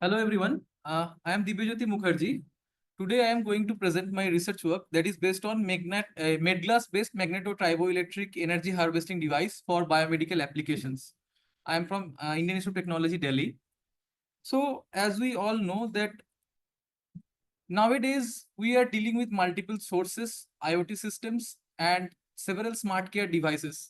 Hello everyone, I am Dibyajyoti Mukherjee. Today I am going to present my research work that is based on Metglas-Based Magneto-Triboelectric energy harvesting device for biomedical applications. I am from Indian Institute of Technology, Delhi. So as we all know that nowadays we are dealing with multiple sources, IoT systems and several smart care devices.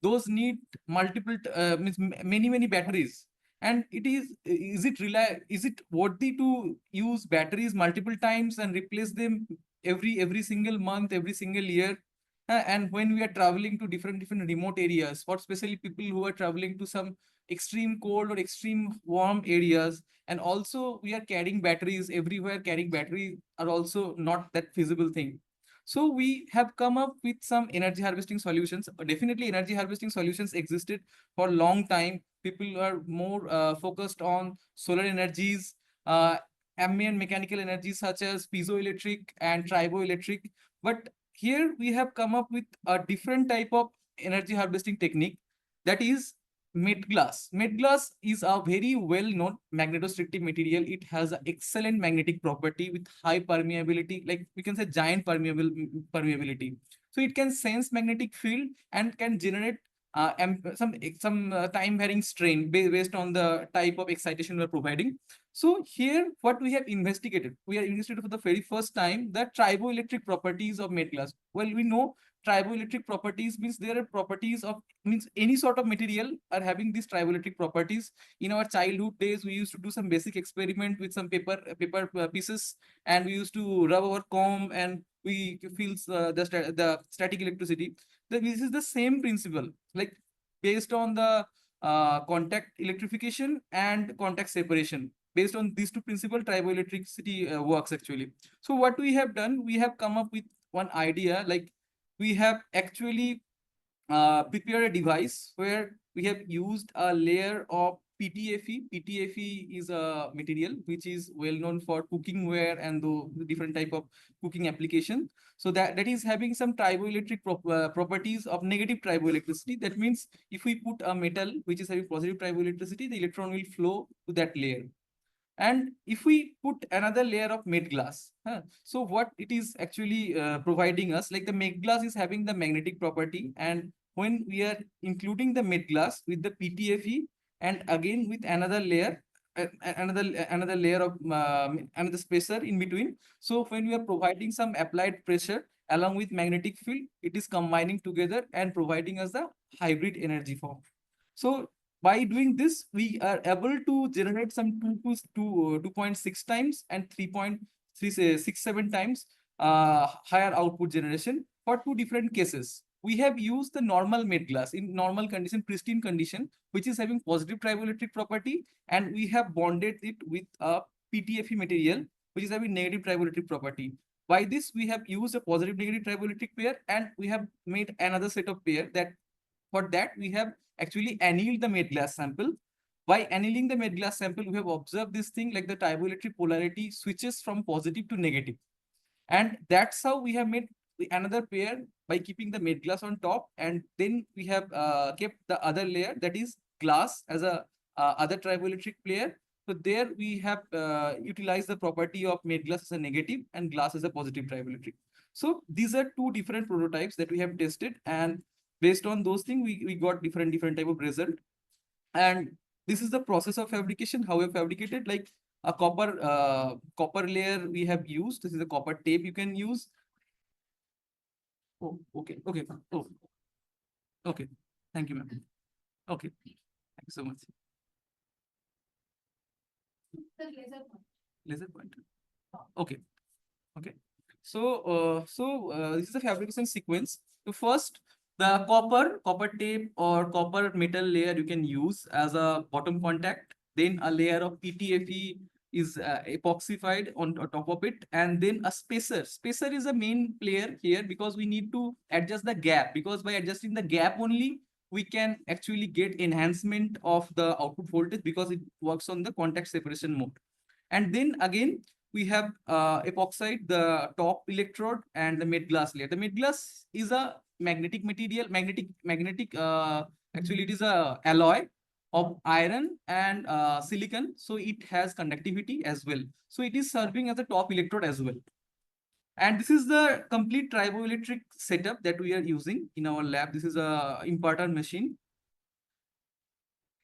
Those need many batteries. And is it worthy to use batteries multiple times and replace them every single month, every single year? And when we are traveling to different remote areas, for especially people who are traveling to some extreme cold or extreme warm areas, and also we are carrying batteries everywhere. Carrying batteries are also not that feasible thing. So we have come up with some energy harvesting solutions. Definitely energy harvesting solutions existed for a long time. People are more focused on solar energies, ambient mechanical energies such as piezoelectric and triboelectric. But here we have come up with a different type of energy harvesting technique, that is Metglas. Metglass is a very well-known magnetostrictive material. It has an excellent magnetic property with high permeability, like we can say giant permeability. So it can sense magnetic field and can generate some time varying strain based on the type of excitation we are providing. So here, what we have investigated, we are investigated for the very first time the triboelectric properties of Metglass. Well, we know triboelectric properties means there are properties of, means any sort of material are having these triboelectric properties. In our childhood days, we used to do some basic experiment with some paper pieces, and we used to rub our comb and we feel the static electricity. This is the same principle, like based on the contact electrification and contact separation. Based on these two principles, triboelectricity works actually. So what we have done, we have come up with one idea, like we have actually prepare a device where we have used a layer of PTFE. PTFE is a material which is well known for cooking ware and the different type of cooking application. So that is having some triboelectric properties of negative triboelectricity. That means if we put a metal which is having positive triboelectricity, the electron will flow to that layer. And if we put another layer of made glass, so what it is actually providing us, like the made glass is having the magnetic property, and when we are including the made glass with the PTFE and again with another layer, another layer of another spacer in between. So when we are providing some applied pressure along with magnetic field, it is combining together and providing us the hybrid energy form. So by doing this, we are able to generate some 2.6 times and 3.367 times higher output generation for two different cases. We have used the normal made glass in normal condition, pristine condition, which is having positive triboelectric property, and we have bonded it with a PTFE material, which is having negative triboelectric property. By this, we have used a positive negative triboelectric pair, and we have made another set of pair. That for that, we have actually annealed the made glass sample. By annealing the made glass sample, we have observed this thing, like the triboelectric polarity switches from positive to negative. And that's how we have made another pair by keeping the made glass on top. And then we have kept the other layer, that is glass, as a other triboelectric layer. So there we have utilized the property of made glass as a negative and glass as a positive triboelectric. So these are two different prototypes that we have tested, and based on those things, we got different type of result. And this is the process of fabrication, how we have fabricated, like a copper layer we have used. This is a copper tape you can use. Oh, okay. Oh, okay. Thank you, ma'am. Okay. Thank you so much. Laser pointer. Okay. Okay. So this is a fabrication sequence. So first, the copper tape or copper metal layer you can use as a bottom contact. Then a layer of PTFE is epoxified on top of it, and then a spacer. Spacer is a main player here because we need to adjust the gap. Because by adjusting the gap only, we can actually get enhancement of the output voltage because it works on the contact separation mode. And then again, we have epoxide the top electrode and the mid glass layer. The mid glass is a magnetic material, magnetic. Actually, it is a alloy of iron and silicon. So it has conductivity as well. So it is serving as a top electrode as well. And this is the complete triboelectric setup that we are using in our lab. This is a inverter machine.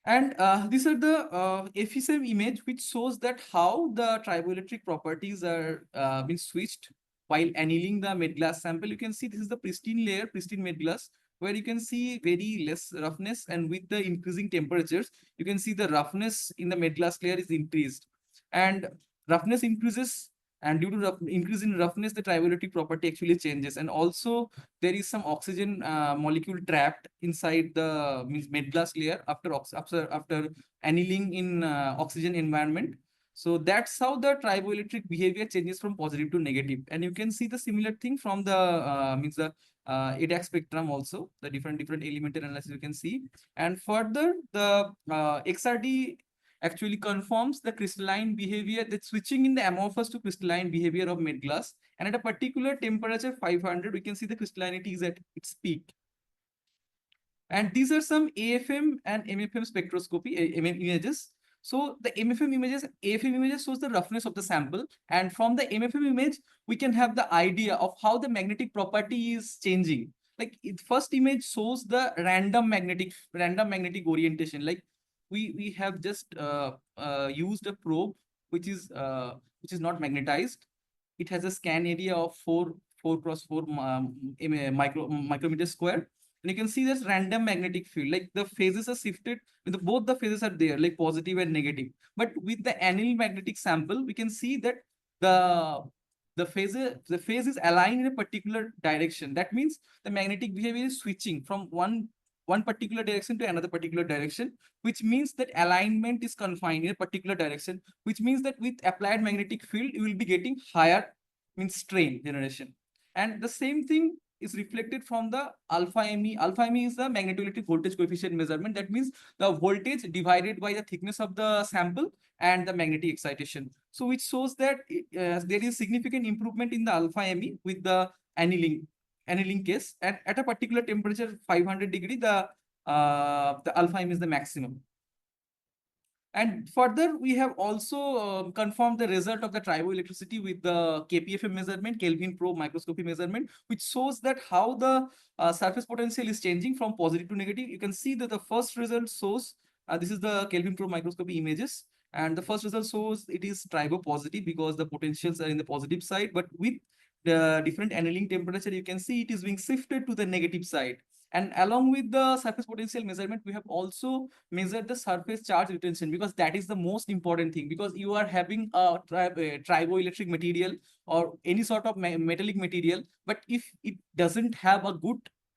And these are the FSM image which shows that how the triboelectric properties are being switched while annealing the mid glass sample. You can see this is the pristine layer, pristine mid glass, where you can see very less roughness, and with the increasing temperatures, you can see the roughness in the mid glass layer is increased. And roughness increases, and due to increase in roughness, the triboelectric property actually changes. And also there is some oxygen molecule trapped inside the mid glass layer after annealing in oxygen environment. So that's how the triboelectric behavior changes from positive to negative. And you can see the similar thing from the means the ADAX spectrum also, the different elemental analysis you can see. And further, the XRD actually confirms the crystalline behavior, the switching in the amorphous to crystalline behavior of mid glass. And at a particular temperature, 500, we can see the crystallinity is at its peak. And these are some AFM and MFM spectroscopy images. So the MFM images, AFM images shows the roughness of the sample. And from the MFM image, we can have the idea of how the magnetic property is changing. Like first image shows the random magnetic orientation. Like we have just used a probe which is not magnetized. It has a scan area of 4 cross 4 micrometer square. And you can see this random magnetic field, like the phases are shifted, both the phases are there, like positive and negative. But with the annealed magnetic sample, we can see that the the phase is aligned in a particular direction. That means the magnetic behavior is switching from one particular direction to another particular direction, which means that alignment is confined in a particular direction, which means that with applied magnetic field, you will be getting higher means strain generation. And the same thing is reflected from the alpha ME. Alpha ME is the magnetoelectric voltage coefficient measurement. That means the voltage divided by the thickness of the sample and the magnetic excitation. So which shows that there is significant improvement in the alpha ME with the annealing case. And at a particular temperature, 500 degree, the alpha ME is the maximum. And further, we have also confirmed the result of the triboelectricity with the KPFM measurement, Kelvin probe microscopy measurement, which shows that how the surface potential is changing from positive to negative. You can see that the first result shows, this is the Kelvin probe microscopy images. And the first result shows it is tribo positive because the potentials are in the positive side. But with the different annealing temperature, you can see it is being shifted to the negative side. And along with the surface potential measurement, we have also measured the surface charge retention, because that is the most important thing, because you are having a triboelectric material or any sort of metallic material, but if it doesn't have a good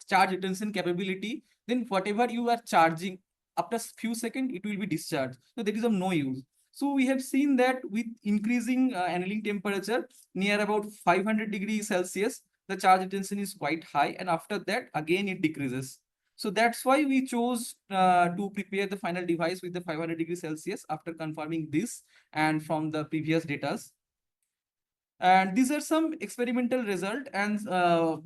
charge retention capability, then whatever you are charging, after few seconds, it will be discharged. So there is of no use. So we have seen that with increasing annealing temperature near about 500 degrees Celsius, the charge retention is quite high, and after that again it decreases. So that's why we chose to prepare the final device with the 500 degrees Celsius after confirming this and from the previous data. And these are some experimental result. And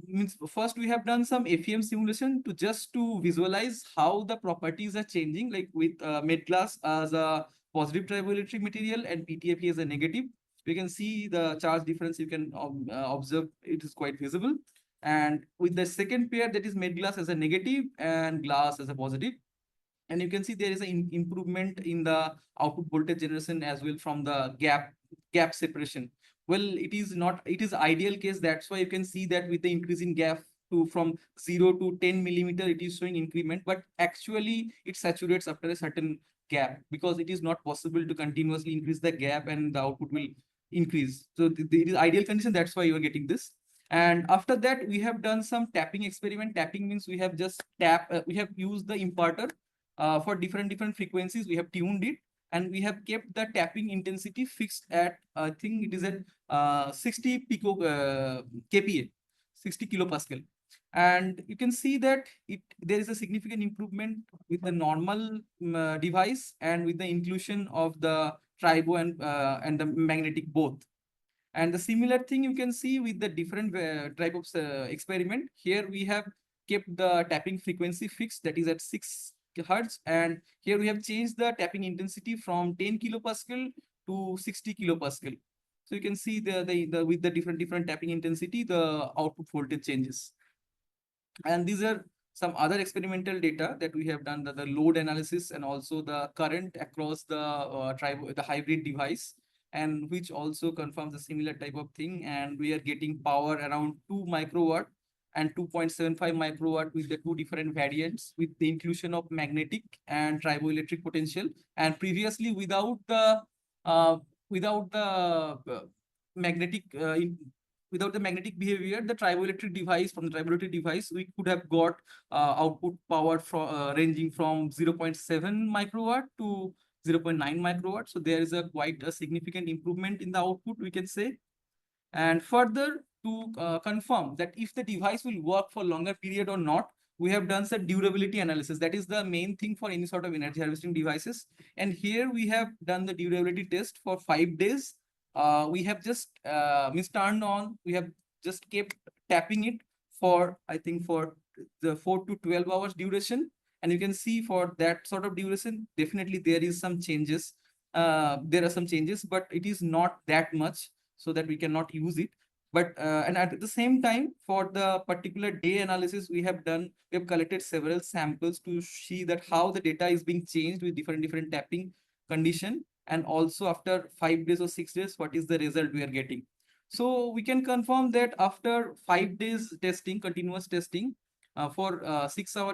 means first we have done some FEM simulation to just to visualize how the properties are changing, like with Metglas as a positive triboelectric material and PTFE as a negative. We can see the charge difference. You can observe it is quite visible. And with the second pair, that is Metglas as a negative and glass as a positive. And you can see there is an improvement in the output voltage generation as well from the gap separation. Well, it is not, it is ideal case. That's why you can see that with the increasing gap to from 0 to 10 millimeter, it is showing increment, but actually it saturates after a certain gap, because it is not possible to continuously increase the gap and the output will increase. So it is ideal condition. That's why you are getting this. And after that, we have done some tapping experiment. Tapping means we have just we have used the imparter for different frequencies. We have tuned it, and we have kept the tapping intensity fixed at, I think it is at 60 pico kPa, 60 kilopascal. And you can see that there is a significant improvement with the normal device and with the inclusion of the tribo and the magnetic both. And the similar thing you can see with the different type of experiment. Here we have kept the tapping frequency fixed, that is at 6 hertz, and here we have changed the tapping intensity from 10 kilopascal to 60 kilopascal. So you can see the with the different tapping intensity, the output voltage changes. And these are some other experimental data that we have done, the load analysis and also the current across the hybrid device, and which also confirms a similar type of thing. And we are getting power around 2 microwatt and 2.75 microwatt with the two different variants, with the inclusion of magnetic and triboelectric potential. And previously, uh, without the magnetic without the magnetic behavior, the triboelectric device, from the triboelectric device, we could have got output power from ranging from 0.7 microwatt to 0.9 microwatt. So there is a quite a significant improvement in the output, we can say. And further, to confirm that if the device will work for longer period or not, we have done some durability analysis. That is the main thing for any sort of energy harvesting devices. And here we have done the durability test for 5 days. We have just turned on, we have just kept tapping it for, I think, for the 4 to 12 hours duration. And you can see for that sort of duration, definitely there is some changes. There are some changes, but it is not that much so that we cannot use it. But and at the same time, for the particular day analysis we have done, we have collected several samples to see that how the data is being changed with different tapping condition, and also after 5 days or 6 days, what is the result we are getting. So we can confirm that after 5 days testing, continuous testing, for 6 hour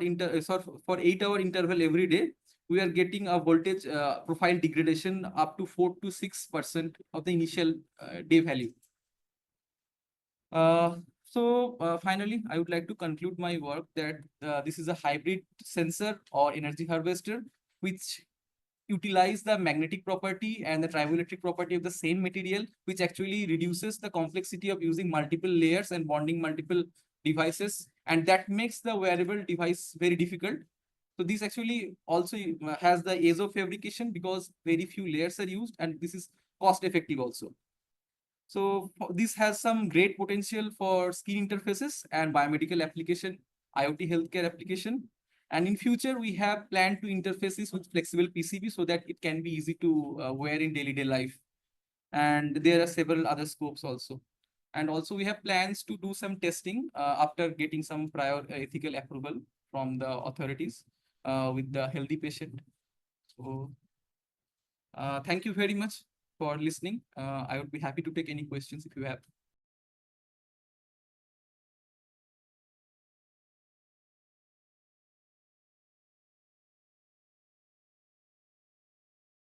for 8 hour interval every day, we are getting a voltage profile degradation up to 4 to 6% of the initial day value. Finally, I would like to conclude my work that this is a hybrid sensor or energy harvester which utilize the magnetic property and the triboelectric property of the same material, which actually reduces the complexity of using multiple layers and bonding multiple devices, and that makes the wearable device very difficult. So this actually also has the ease of fabrication because very few layers are used, and this is cost effective also. So this has some great potential for skin interfaces and biomedical application, IoT healthcare application. And in future, we have planned to interface this with flexible PCB so that it can be easy to wear in daily life. And there are several other scopes also. And also we have plans to do some testing after getting some prior ethical approval from the authorities with the healthy patient. So thank you very much for listening. I would be happy to take any questions if you have.